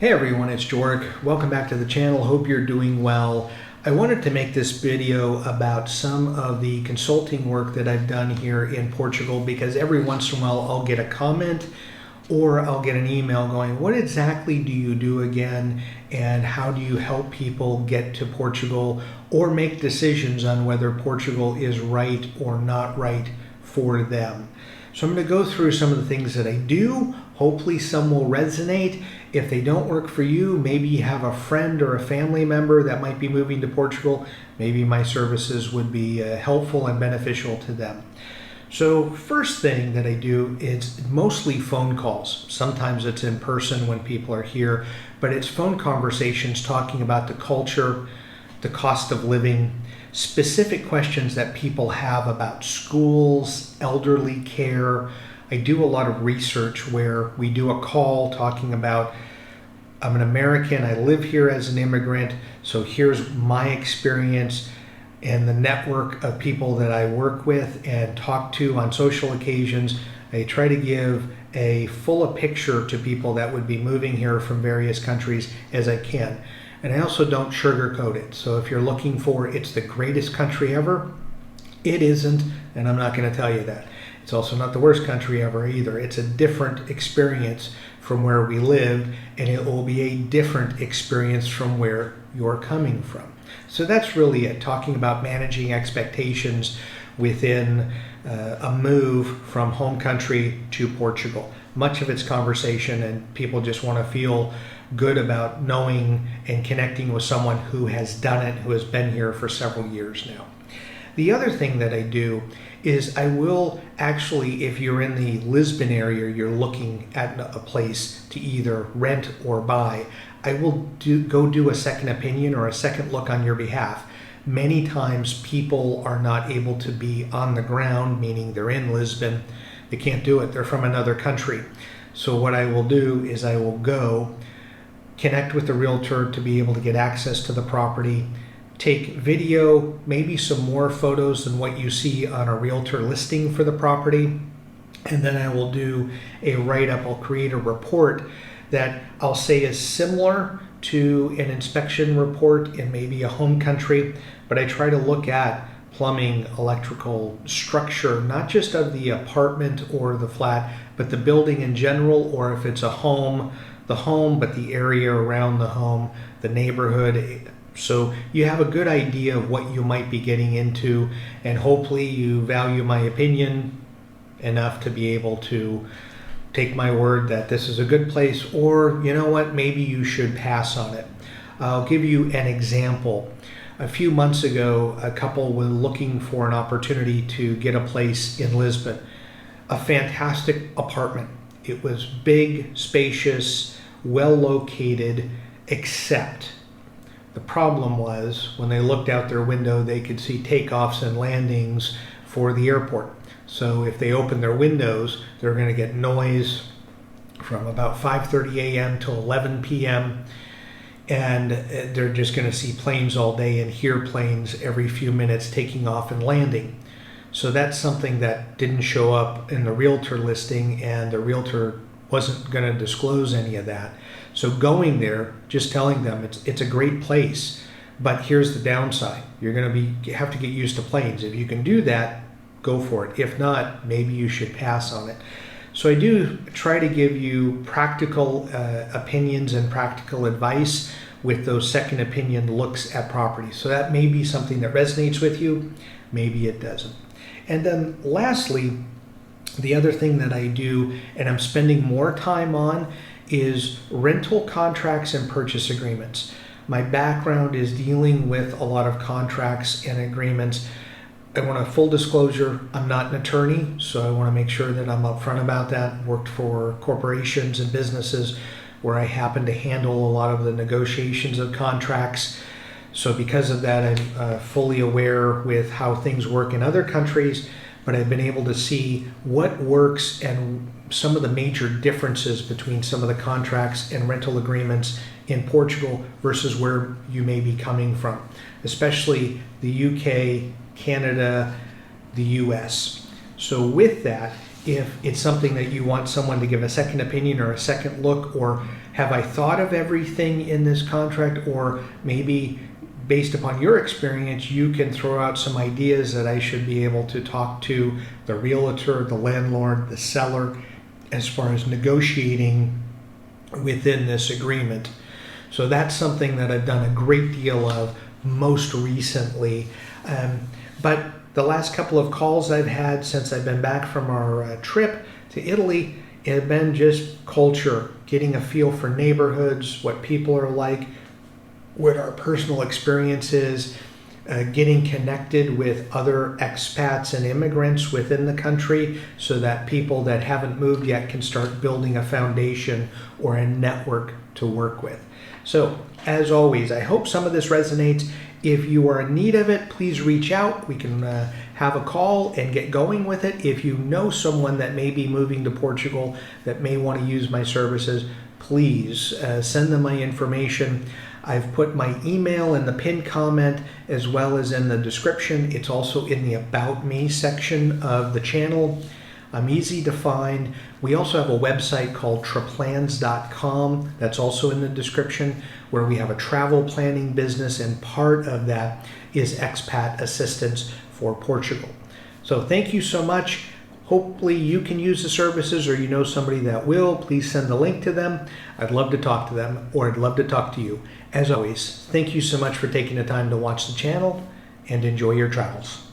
Hey everyone, it's George. Welcome back to the channel. Hope you're doing well. I wanted to make this video about some of the consulting work that I've done here in Portugal because every once in a while I'll get a comment or I'll get an email going, what exactly do you do again and how do you help people get to Portugal or make decisions on whether Portugal is right or not right for them. So I'm going to go through some of the things that I do. Hopefully some will resonate. If they don't work for you, maybe you have a friend or a family member that might be moving to Portugal. Maybe my services would be helpful and beneficial to them. So first thing that I do is mostly phone calls. Sometimes it's in person when people are here, but it's phone conversations talking about the culture, the cost of living, specific questions that people have about schools, elderly care. I do a lot of research where we do a call talking about, I'm an American, I live here as an immigrant, so here's my experience and the network of people that I work with and talk to on social occasions. I try to give a full a picture to people that would be moving here from various countries as I can. And I also don't sugarcoat it. So if you're looking for it's the greatest country ever, it isn't, and I'm not going to tell you that. It's also not the worst country ever either. It's a different experience from where we lived, and it will be a different experience from where you're coming from. So that's really it, talking about managing expectations within a move from home country to Portugal. Much of it's conversation, and people just want to feel good about knowing and connecting with someone who has done it, who has been here for several years now. The other thing that I do is I will actually, if you're in the Lisbon area, you're looking at a place to either rent or buy, I will go do a second opinion or a second look on your behalf. Many times people are not able to be on the ground, meaning they're in Lisbon. They can't do it. They're from another country. So what I will do is I will go connect with the realtor to be able to get access to the property, take video, maybe some more photos than what you see on a realtor listing for the property, and then I will do a write-up. I'll create a report that I'll say is similar to an inspection report in maybe a home country, but I try to look at plumbing, electrical, structure, not just of the apartment or the flat, but the building in general, or if it's a home, the home, but the area around the home, the neighborhood. So you have a good idea of what you might be getting into, and hopefully you value my opinion enough to be able to take my word that this is a good place, or you know what, maybe you should pass on it. I'll give you an example. A few months ago, a couple were looking for an opportunity to get a place in Lisbon, a fantastic apartment. It was big, spacious, well located, except the problem was when they looked out their window, they could see takeoffs and landings for the airport. So if they open their windows, they're going to get noise from about 5:30 a.m. till 11 p.m. And they're just going to see planes all day and hear planes every few minutes taking off and landing. So that's something that didn't show up in the realtor listing, and the realtor wasn't going to disclose any of that. So going there, just telling them it's a great place, but here's the downside. You're going to have to get used to planes. If you can do that, go for it. If not, maybe you should pass on it. So I do try to give you practical opinions and practical advice with those second opinion looks at properties. So that may be something that resonates with you, maybe it doesn't. And then lastly, the other thing that I do, and I'm spending more time on, is rental contracts and purchase agreements. My background is dealing with a lot of contracts and agreements. I want a full disclosure, I'm not an attorney, so I want to make sure that I'm upfront about that. Worked for corporations and businesses where I happen to handle a lot of the negotiations of contracts. So because of that, I'm fully aware with how things work in other countries, but I've been able to see what works and some of the major differences between some of the contracts and rental agreements in Portugal versus where you may be coming from, especially the UK, Canada, the US. So with that, if it's something that you want someone to give a second opinion or a second look, or have I thought of everything in this contract, or maybe based upon your experience, you can throw out some ideas that I should be able to talk to the realtor, the landlord, the seller, as far as negotiating within this agreement. So that's something that I've done a great deal of most recently. But the last couple of calls I've had since I've been back from our trip to Italy have been just culture, getting a feel for neighborhoods, what people are like, what our personal experience is, getting connected with other expats and immigrants within the country so that people that haven't moved yet can start building a foundation or a network to work with. So, as always, I hope some of this resonates. If you are in need of it, please reach out. We can have a call and get going with it. If you know someone that may be moving to Portugal that may want to use my services, please send them my information. I've put my email in the pinned comment as well as in the description. It's also in the About Me section of the channel. I'm easy to find. We also have a website called traplans.com that's also in the description, where we have a travel planning business, and part of that is expat assistance for Portugal. So thank you so much. Hopefully you can use the services, or you know somebody that will. Please send the link to them. I'd love to talk to them, or I'd love to talk to you. As always, thank you so much for taking the time to watch the channel, and enjoy your travels.